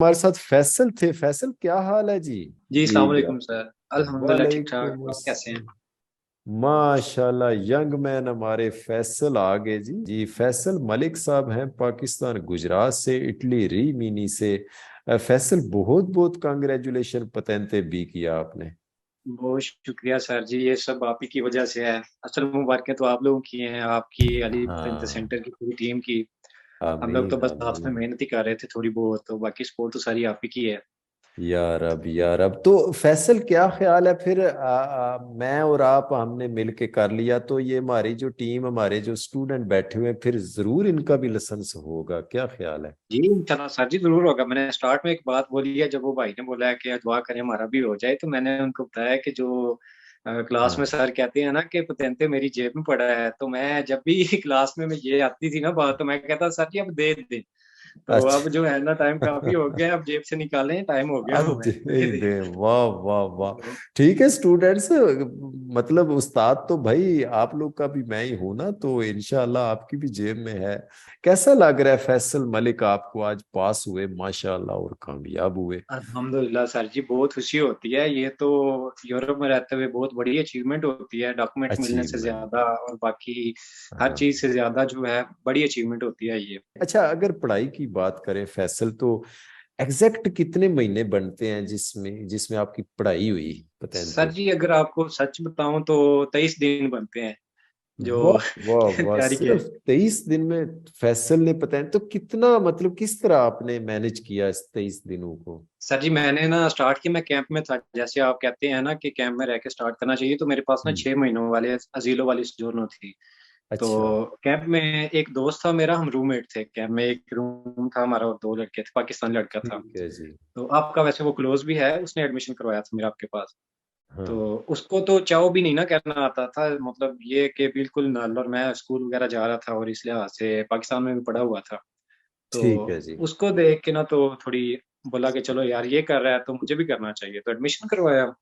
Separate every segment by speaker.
Speaker 1: हमारे साथ फैसल थे। फैसल, क्या हाल है जी?
Speaker 2: जी
Speaker 1: जी
Speaker 2: अस्सलाम
Speaker 1: जी।
Speaker 2: वालेकुम सर। अल्हम्दुलिल्लाह ठीक ठाक।
Speaker 1: वालेकुम
Speaker 2: आप कैसे हैं?
Speaker 1: माशाल्लाह, यंग मैन हमारे फैसल आ गए जी। जी, फैसल मलिक साहब हैं, पाकिस्तान गुजरात से, इटली रीमिनी से। फैसल, बहुत बहुत कांग्रेचुलेशन, पतेंते बी किया आपने।
Speaker 2: बहुत शुक्रिया सर जी, ये सब आप ही की वजह से है। असल मुबारकें तो आप लोगों की हैं, आपकी अली पतंत
Speaker 1: हाँ।
Speaker 2: सेंटर की पूरी टीम की। हम लोग तो
Speaker 1: आमीन
Speaker 2: बस साथ में
Speaker 1: आमीन।
Speaker 2: मेहनत ही कर रहे थे थोड़ी बहुत, तो बाकी सपोर्ट तो सारी आप ही की है।
Speaker 1: यार अब तो फैसल, क्या ख्याल है फिर? मैं और आप हमने मिल के कर लिया तो ये हमारी जो टीम, हमारे जो स्टूडेंट बैठे हुए हैं, फिर जरूर इनका भी लाइसेंस होगा, क्या ख्याल है?
Speaker 2: जी इंशाल्लाह सर जी, जरूर होगा। मैंने स्टार्ट में एक बात बोली है, जब वो भाई ने बोला है कि दुआ करें हमारा भी हो जाए, तो मैंने उनको बताया कि जो क्लास में
Speaker 1: हाँ।
Speaker 2: सर कहते हैं ना कि पतेंते मेरी जेब में पड़ा है, तो मैं जब भी क्लास में मैं ये आती थी ना बात, तो मैं कहता सर जी अब दे दे। तो अब
Speaker 1: अच्छा।
Speaker 2: जो है ना, टाइम काफी हो गया, अब जेब से निकालें, टाइम हो गया,
Speaker 1: अब
Speaker 2: हमें
Speaker 1: दे
Speaker 2: दे दे।
Speaker 1: दे, वाह वाह वाह।
Speaker 2: तो
Speaker 1: ठीक है स्टूडेंट्स, मतलब उस्ताद तो भाई आप लोग का भी मैं ही हूं ना, तो इंशाल्लाह आपकी भी जेब में है। कैसा लग रहा है फैसल मलिक, आपको आज पास हुए माशाल्लाह और कामयाब हुए?
Speaker 2: अल्हम्दुलिल्लाह सर जी, बहुत खुशी होती है। ये तो यूरोप में रहते हुए बहुत बड़ी अचीवमेंट होती है, डॉक्यूमेंट मिलने से
Speaker 1: अचीवमेंट।
Speaker 2: ज्यादा और बाकी हर
Speaker 1: हाँ।
Speaker 2: चीज से ज्यादा जो है बड़ी अचीवमेंट होती है ये।
Speaker 1: अच्छा, अगर पढ़ाई की बात करें फैसल, तो एग्जैक्ट कितने महीने बनते हैं जिसमें जिसमें आपकी पढ़ाई हुई
Speaker 2: सर
Speaker 1: पतेंते?
Speaker 2: जी अगर आपको सच बताऊं तो 23 दिन बनते हैं जो
Speaker 1: वाह वाह वाह,
Speaker 2: तैयारी के।
Speaker 1: सिर्फ 23 दिन में फैसल ने पता तो कितना, मतलब किस तरह आपने मैनेज किया इस 23 दिनों को?
Speaker 2: सर जी मैंने ना स्टार्ट की, मैं कैंप में था, जैसे आप कहते हैं ना कि कैंप में रह के स्टार्ट करना चाहिए, तो मेरे पास ना
Speaker 1: हम्म।
Speaker 2: 6 महीनों वाले अजीलो वाली सोजोर्नो थी। तो
Speaker 1: अच्छा।
Speaker 2: कैंप में एक दोस्त था मेरा, हम रूममेट थे कैंप में, एक रूम था हमारा और दो लड़के थे, पाकिस्तानी लड़का था।
Speaker 1: ठीक है जी।
Speaker 2: तो आपका वैसे वो क्लोज भी है, उसने एडमिशन करवाया था मेरा आपके पास। तो
Speaker 1: हाँ।
Speaker 2: उसको तो चाव भी नहीं ना कहना आता था, मतलब ये कि बिल्कुल नल, और मैं स्कूल वगैरह जा रहा था और इस लिहाज से पाकिस्तान में भी पढ़ा हुआ था। तो
Speaker 1: ठीक है जी।
Speaker 2: उसको देख के ना तो थोड़ी बोला कि चलो यार ये कर रहा है तो मुझे भी करना चाहिए, तो एडमिशन करवाया।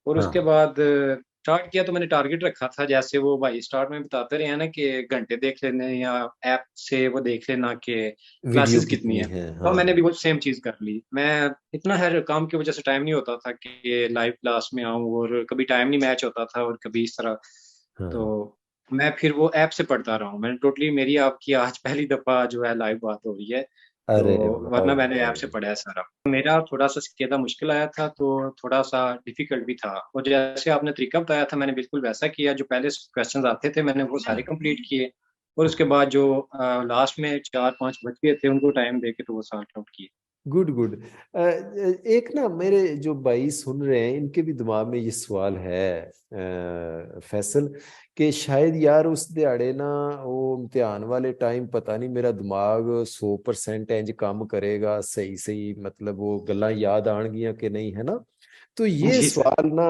Speaker 2: और उसके
Speaker 1: हाँ।
Speaker 2: बाद स्टार्ट किया, तो मैंने टारगेट रखा था, जैसे वो भाई स्टार्ट में बताते रहे हैं ना कि घंटे देख लेने या ऐप से वो देख लेना कि
Speaker 1: वीडियो
Speaker 2: क्लासेस कितनी
Speaker 1: कितनी
Speaker 2: है।
Speaker 1: है,
Speaker 2: तो
Speaker 1: हाँ।
Speaker 2: मैंने भी वो सेम चीज कर ली। मैं इतना हर काम की वजह से टाइम नहीं होता था कि लाइव क्लास में आऊं, और कभी टाइम नहीं मैच होता था और कभी इस तरह।
Speaker 1: हाँ।
Speaker 2: तो मैं फिर वो ऐप से पढ़ता रहा हूँ। मैंने टोटली, मेरी आपकी आज पहली दफा जो है लाइव बात हो रही है। तो
Speaker 1: अरे वाह
Speaker 2: वरना मैंने ऐप
Speaker 1: वाह।
Speaker 2: से पढ़ा है सारा। मेरा थोड़ा सा सीखना मुश्किल आया था, तो थोड़ा सा डिफिकल्ट भी था, और जैसे आपने तरीका बताया था मैंने बिल्कुल वैसा किया। जो पहले क्वेश्चंस आते थे मैंने वो सारे कंप्लीट किए, और उसके बाद जो लास्ट में चार पांच बच गए थे उनको टाइम दे के तो वो सॉर्ट आउट किए।
Speaker 1: Good good. एक ना, मेरे जो भाई सुन रहे हैं इनके भी दिमाग में ये सवाल है, फैसल, कि शायद यार उस दिहाड़े ना, वो इम्तिहान वाले टाइम पता नहीं मेरा दिमाग 100% इंज काम करेगा सही सही, मतलब वो गल्लां याद आनगियां कि नहीं, है ना? तो ये
Speaker 2: जी सर।
Speaker 1: सवाल ना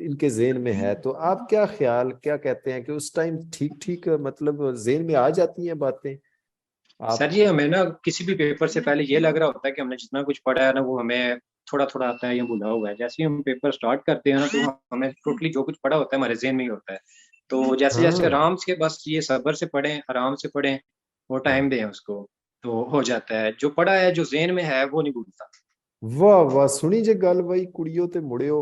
Speaker 1: इनके जेहन में है, तो आप क्या ख्याल, क्या कहते हैं कि उस टाइम ठीक ठीक मतलब जेहन में आ जाती हैं बातें
Speaker 2: सर
Speaker 1: आपको?
Speaker 2: जी हमें ना किसी भी पेपर से पहले ये लग रहा होता है कि हमने जितना कुछ पढ़ा है ना वो हमें थोड़ा थोड़ा आता है या भूला हुआ है। जैसे ही हम पेपर स्टार्ट करते हैं ना, तो हमें टोटली जो कुछ पढ़ा होता है हमारे जेहन में ही होता है। तो जैसे जैसे
Speaker 1: हाँ।
Speaker 2: आराम से, बस ये सब्र से पढ़ें, आराम से पढ़ें, वो
Speaker 1: हाँ।
Speaker 2: टाइम दें उसको, तो हो जाता है। जो पढ़ा है जो जेहन में है वो नहीं भूलता।
Speaker 1: वाह वाह, सुनी जे गल भाई, कुड़ियों ते मुड़ियो।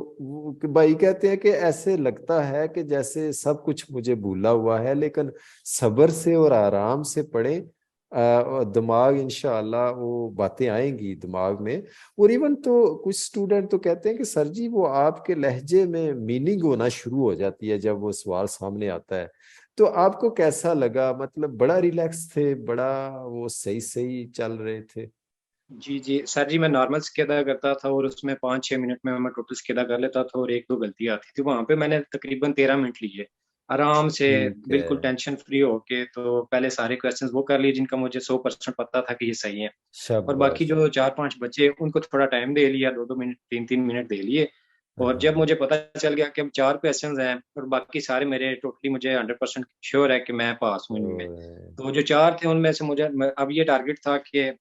Speaker 1: कि भाई कहते हैं कि ऐसे लगता है कि जैसे सब कुछ मुझे भूला हुआ है, लेकिन सब्र से और आराम से पढ़ें, और दिमाग इंशाअल्लाह वो बातें आएंगी दिमाग में। और इवन तो कुछ स्टूडेंट तो कहते हैं कि सर जी वो आपके लहजे में मीनिंग होना शुरू हो जाती है जब वो सवाल सामने आता है। तो आपको कैसा लगा, मतलब बड़ा रिलैक्स थे, बड़ा वो सही सही चल रहे थे?
Speaker 2: जी जी सर जी, मैं नॉर्मल स्केदा करता था और उसमें 5-6 मिनट में मैं टोटल स्केदा कर लेता था, और एक दो गलतियां आती थी वहां पे। मैंने तकरीबन 13 मिनट लिए आराम से,
Speaker 1: ठीक है।
Speaker 2: बिल्कुल टेंशन फ्री होके। तो पहले सारे क्वेश्चंस वो कर लिए जिनका मुझे 100% पता था कि ये सही है। और बाकी
Speaker 1: शाबाश।
Speaker 2: जो चार पांच बचे उनको थोड़ा टाइम दे लिया, दो दो मिनट, तीन तीन मिनट दे लिए। और जब
Speaker 1: हाँ।
Speaker 2: मुझे पता चल गया कि अब चार क्वेश्चंस हैं और बाकी सारे मेरे, टोटली मुझे 100% श्योर है कि मैं पास हूँ इनमें।
Speaker 1: और
Speaker 2: तो जो चार थे उनमें से मुझे अब ये टारगेट था कि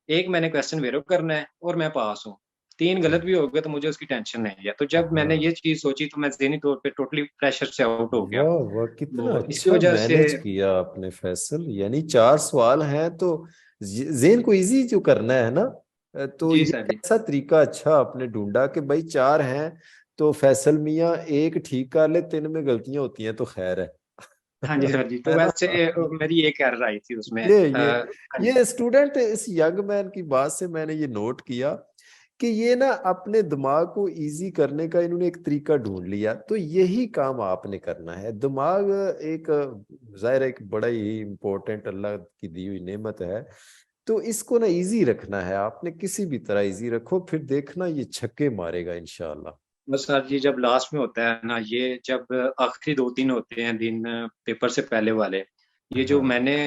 Speaker 2: एक मैंने क्वेश्चन वेरो करना है और मैं पास हूँ। तीन गलत भी हो गए तो मुझे उसकी टेंशन नहीं है। तो जब मैंने
Speaker 1: हाँ।
Speaker 2: ये चीज सोची तो मैं ज़हनी तौर पे टोटली प्रेशर से आउट हो गया।
Speaker 1: वाह वाह, कितना
Speaker 2: तो इस
Speaker 1: अच्छा
Speaker 2: वजह से
Speaker 1: मैनेज किया आपने फैसल। यानी 4 सवाल हैं तो जेन को इजी जो करना है ना। तो
Speaker 2: जी
Speaker 1: ये
Speaker 2: सर जी।
Speaker 1: कैसा तरीका अच्छा आपने ढूंढा कि भाई चार हैं तो फैसल मियाँ एक ठीक कर ले, तीन में गलतियां होती हैं तो खैर है।
Speaker 2: हाँ जी सर जी, तो
Speaker 1: है ना?
Speaker 2: वैसे मेरी एक एरर आई थी उसमें।
Speaker 1: ये
Speaker 2: हाँ जी।
Speaker 1: ये स्टूडेंट, इस यंग मैन की बात से मैंने ये नोट किया कि ये ना अपने दिमाग को इजी करने का इन्होंने एक तरीका ढूंढ लिया। तो यही काम आपने करना है। दिमाग एक जाहिर है एक बड़ा ही इम्पोर्टेंट अल्लाह की दी हुई नेमत है। तो इसको ना इजी रखना है आपने, किसी भी तरह इजी रखो, फिर देखना ये छक्के मारेगा इंशाल्लाह।
Speaker 2: बस सर जी, जब लास्ट में होता है ना, ये जब आखिरी 2-3 होते हैं दिन पेपर से पहले वाले, ये जो
Speaker 1: हाँ
Speaker 2: मैंने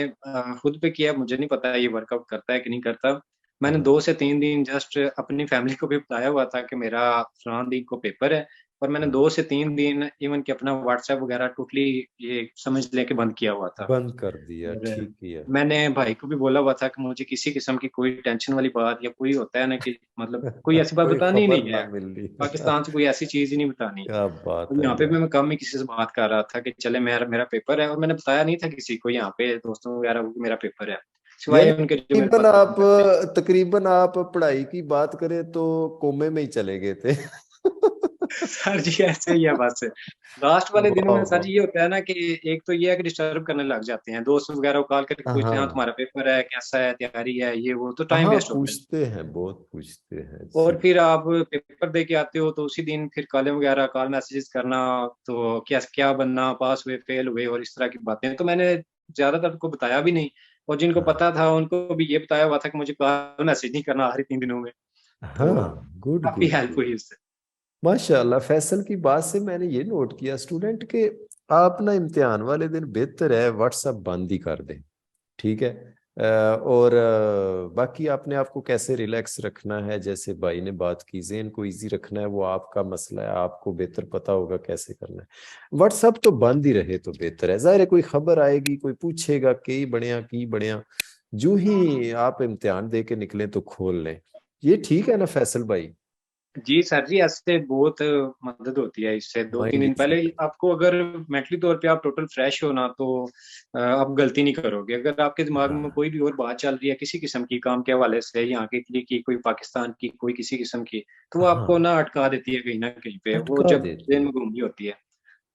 Speaker 2: खुद पे किया, मुझे नहीं पता ये वर्कआउट करता है कि नहीं करता। मैंने
Speaker 1: हाँ
Speaker 2: 2 से 3 दिन जस्ट अपनी फैमिली को भी बताया हुआ था कि मेरा फलान दिन को पेपर है, और मैंने
Speaker 1: हाँ,
Speaker 2: 2 से 3 दिन इवन कि अपना व्हाट्सएप वगैरह टोटली ये समझ लेके बंद किया हुआ था।
Speaker 1: बंद कर दिया,
Speaker 2: और
Speaker 1: ठीक ही है।
Speaker 2: मैंने भाई को भी बोला हुआ था कि मुझे किसी किस्म की कोई टेंशन वाली बात, या कोई होता है ना कि मतलब कोई ऐसी बात
Speaker 1: कोई
Speaker 2: बतानी ही
Speaker 1: खबर
Speaker 2: नहीं
Speaker 1: ना
Speaker 2: है,
Speaker 1: मिल रही।
Speaker 2: पाकिस्तान से कोई ऐसी चीज ही नहीं बतानी।
Speaker 1: क्या बात
Speaker 2: और
Speaker 1: है
Speaker 2: यहाँ पे भी
Speaker 1: यार।
Speaker 2: मैं कम ही किसी से बात कर रहा था कि चले मेरा मेरा पेपर है, और मैंने बताया नहीं था किसी को यहाँ पे दोस्तों वगैरह को कि मेरा पेपर है,
Speaker 1: यानी
Speaker 2: सिवाय उनके जो मेरे
Speaker 1: तकरीबन
Speaker 2: पास काम
Speaker 1: आप
Speaker 2: करते हैं।
Speaker 1: तकरीबन आप पढ़ाई की बात करें तो कोमे में ही चले गए थे।
Speaker 2: सर जी ऐसे ही है बस। लास्ट वाले दिनों
Speaker 1: वाह
Speaker 2: में सर
Speaker 1: वाह।
Speaker 2: जी ये होता है ना कि एक तो ये है कि डिस्टर्ब करने लग जाते हैं, दोस्त वगैरह को कॉल करके पूछते हैं हाँ
Speaker 1: हाँ
Speaker 2: तुम्हारा पेपर है, कैसा है, तैयारी है, ये वो, तो टाइम
Speaker 1: हाँ,
Speaker 2: वेस्ट होता है।
Speaker 1: पूछते हैं, बहुत पूछते हैं
Speaker 2: और
Speaker 1: जी।
Speaker 2: फिर आप पेपर दे के आते हो तो उसी दिन फिर कॉलें वगैरह कॉल मैसेजेस करना, तो क्या क्या बनना, पास हुए फेल हुए और इस तरह की बातें, तो मैंने ज्यादातर को बताया भी नहीं। और जिनको
Speaker 1: हाँ
Speaker 2: पता था उनको भी ये बताया हुआ था कि मुझे कॉल मैसेज नहीं करना आखिरी 3 दिनों में। तो
Speaker 1: हाँ, गुड
Speaker 2: काफी
Speaker 1: गुड
Speaker 2: हेल्प
Speaker 1: गुड।
Speaker 2: हुई उससे।
Speaker 1: माशाल्लाह, फैसल की बात से मैंने ये नोट किया स्टूडेंट के, आप ना इम्तिहान वाले दिन बेहतर है व्हाट्सएप बंद ही कर दें। ठीक है। और बाकी आपने आपको कैसे रिलैक्स रखना है, जैसे भाई ने बात की, ज़हन को इजी रखना है, वो आपका मसला है, आपको बेहतर पता होगा कैसे करना है। व्हाट्सएप तो बंद ही रहे तो बेहतर है। जाहिर है कोई खबर आएगी, कोई पूछेगा की बढ़िया, जो ही आप इम्तिहान दे के निकलें तो खोल लें। ये ठीक है ना फैसल भाई?
Speaker 2: जी सर जी, ऐसे बहुत मदद होती है इससे। दो तीन
Speaker 1: माइंड
Speaker 2: दिन
Speaker 1: इजी।
Speaker 2: पहले आपको अगर मेंटली तौर पे आप टोटल फ्रेश हो ना, तो आप गलती नहीं करोगे। अगर आपके दिमाग में
Speaker 1: हाँ
Speaker 2: कोई भी और बात चल रही है किसी किस्म की, काम के हवाले से, यहाँ की इटली की, कोई पाकिस्तान की, कोई किसी किस्म की, तो वो आपको
Speaker 1: हाँ,
Speaker 2: ना अटका देती है कहीं ना कहीं पे, वो
Speaker 1: अटका
Speaker 2: जब
Speaker 1: देती
Speaker 2: जेल
Speaker 1: है।
Speaker 2: में घूम रही होती है।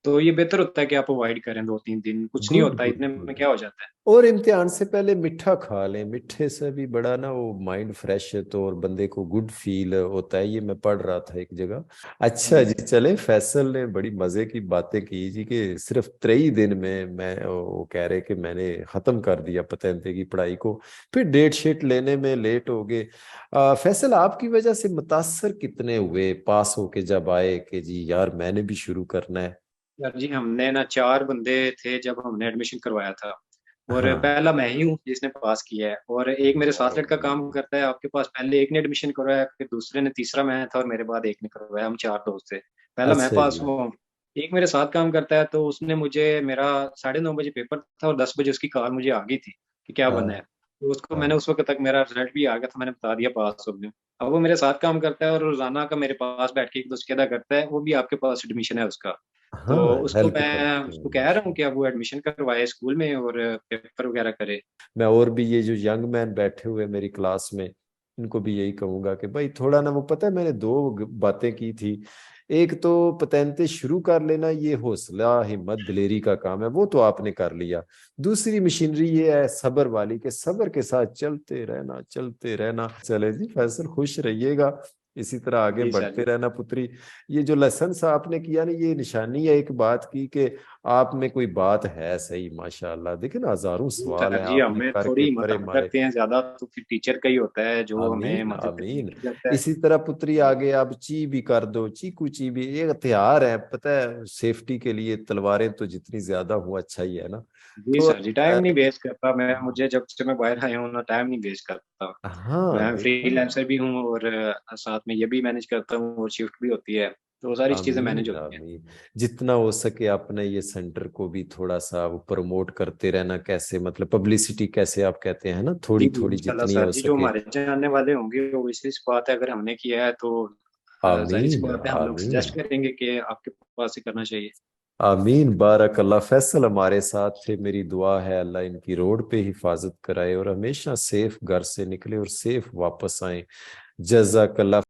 Speaker 2: तो ये बेहतर होता है कि आप अवॉइड करें 2-3 दिन, कुछ नहीं
Speaker 1: गुड
Speaker 2: होता,
Speaker 1: गुड
Speaker 2: इतने में
Speaker 1: गुड।
Speaker 2: क्या हो जाता है।
Speaker 1: और इम्तिहान से पहले मीठा खा लें, मीठे से भी बड़ा ना वो माइंड फ्रेश है तो, और बंदे को गुड फील होता है। ये मैं पढ़ रहा था एक जगह।
Speaker 2: हाँ
Speaker 1: अच्छा
Speaker 2: जी।
Speaker 1: जी, चले फैसल ने बड़ी मजे की बातें की जी कि सिर्फ 3 दिन में मैं, वो कह रहे कि मैंने खत्म कर दिया पतंते की पढ़ाई को, फिर डेट शीट लेने में लेट हो गए। फैसल आपकी वजह से मुतासर कितने हुए पास होके जब आए कि जी यार मैंने भी शुरू करना है?
Speaker 2: सर जी हमने ना 4 बंदे थे जब हमने एडमिशन करवाया था, और
Speaker 1: हाँ।
Speaker 2: पहला मैं ही हूँ जिसने पास किया है, और एक मेरे साथ लड़का काम करता है आपके पास, पहले एक ने एडमिशन करवाया, फिर दूसरे ने, तीसरा मैं था, और मेरे बाद एक ने करवाया। हम 4 दोस्त थे, पहला मैं
Speaker 1: अच्छा
Speaker 2: पास
Speaker 1: जी।
Speaker 2: हुआ हूँ। एक मेरे साथ काम करता है, तो उसने मुझे, मेरा 9:30 बजे पेपर था और 10 बजे उसकी कॉल मुझे आ गई थी कि क्या बना है।
Speaker 1: हाँ
Speaker 2: तो उसको मैंने,
Speaker 1: हाँ
Speaker 2: उस वक्त तक मेरा रिजल्ट भी आ गया था, मैंने बता दिया पास हो गया। अब वो मेरे साथ काम करता है और रोजाना का मेरे पास बैठ के एक दोस्त कहता करता है, वो भी आपके पास एडमिशन है उसका। तो
Speaker 1: हाँ,
Speaker 2: उसको
Speaker 1: हेल्प
Speaker 2: मैं
Speaker 1: करते
Speaker 2: उसको
Speaker 1: हैं
Speaker 2: कह रहा हूँ
Speaker 1: माशा।
Speaker 2: कि अब वो एडमिशन करवाए स्कूल में और पेपर वगैरह करे।
Speaker 1: मैं और भी ये जो यंग मैन बैठे हुए मेरी क्लास में, इनको भी यही कहूंगा कि भाई थोड़ा ना, वो पता है मैंने दो बातें की थी। एक तो पतेंते शुरू कर लेना, ये हौसला हिम्मत दिलेरी का काम है, वो तो आपने कर लिया। दूसरी मशीनरी ये है सब्र वाली, के सब्र के साथ चलते रहना, चलते रहना। चले जी फैसल, खुश रहिएगा, इसी तरह आगे
Speaker 2: जी सर
Speaker 1: बढ़ते
Speaker 2: जी।
Speaker 1: रहना पुत्री। ये जो लेसन आपने किया ना, ये निशानी है एक बात की कि आप में कोई बात है सही माशाल्लाह। देखिए ना, हजारों
Speaker 2: जी
Speaker 1: सवाल
Speaker 2: सर
Speaker 1: है
Speaker 2: जी,
Speaker 1: आपने
Speaker 2: हमें थोड़ी
Speaker 1: करके
Speaker 2: हिम्मत
Speaker 1: परे
Speaker 2: हम
Speaker 1: मारे।
Speaker 2: करते हैं ज्यादा, तो फिर टीचर का ही होता है जो हमें
Speaker 1: आमीन
Speaker 2: मदद करने
Speaker 1: आमीन।
Speaker 2: की करता है।
Speaker 1: इसी तरह पुत्री आगे आप ची भी कर दो, चीकू ची भी एक हथियार है, पता है सेफ्टी के लिए तलवारें तो जितनी ज्यादा हो अच्छा ही है ना।
Speaker 2: जी
Speaker 1: तो
Speaker 2: सर जी, टाइम नहीं वेस्ट करता मैं, मुझे जब से मैं बाहर आया हूँ ना, टाइम नहीं वेस्ट करता।
Speaker 1: हाँ
Speaker 2: मैं
Speaker 1: देखो ना।
Speaker 2: फ्रीलांसर भी हूँ, और साथ में ये भी मैनेज करता हूँ, और शिफ्ट भी होती है, तो वो सारी चीजें मैनेज
Speaker 1: आमीन
Speaker 2: होती हैं।
Speaker 1: आमीन। जितना हो सके अपने ये सेंटर को भी थोड़ा सा वो प्रमोट करते रहना, कैसे मतलब पब्लिसिटी कैसे आप कहते हैं ना,
Speaker 2: जी
Speaker 1: थोड़ी
Speaker 2: जी
Speaker 1: थोड़ी
Speaker 2: इंशाल्लाह
Speaker 1: जितनी
Speaker 2: सर
Speaker 1: हो
Speaker 2: जी, जो
Speaker 1: सके।
Speaker 2: हमारे जानने वाले होंगे वो इसी सी बात है, अगर हमने किया है तो जाहिर सी
Speaker 1: आमीन
Speaker 2: बात है हम लोग
Speaker 1: आमीन।
Speaker 2: सजेस्ट करेंगे कि आपके पास ही करना चाहिए।
Speaker 1: आमीन, बारक अल्लाह। फैसल हमारे साथ थे, मेरी दुआ है अल्लाह इनकी रोड पे हिफाजत कराए और हमेशा सेफ घर से निकले और सेफ वापस आए। जज़ाकल्लाह।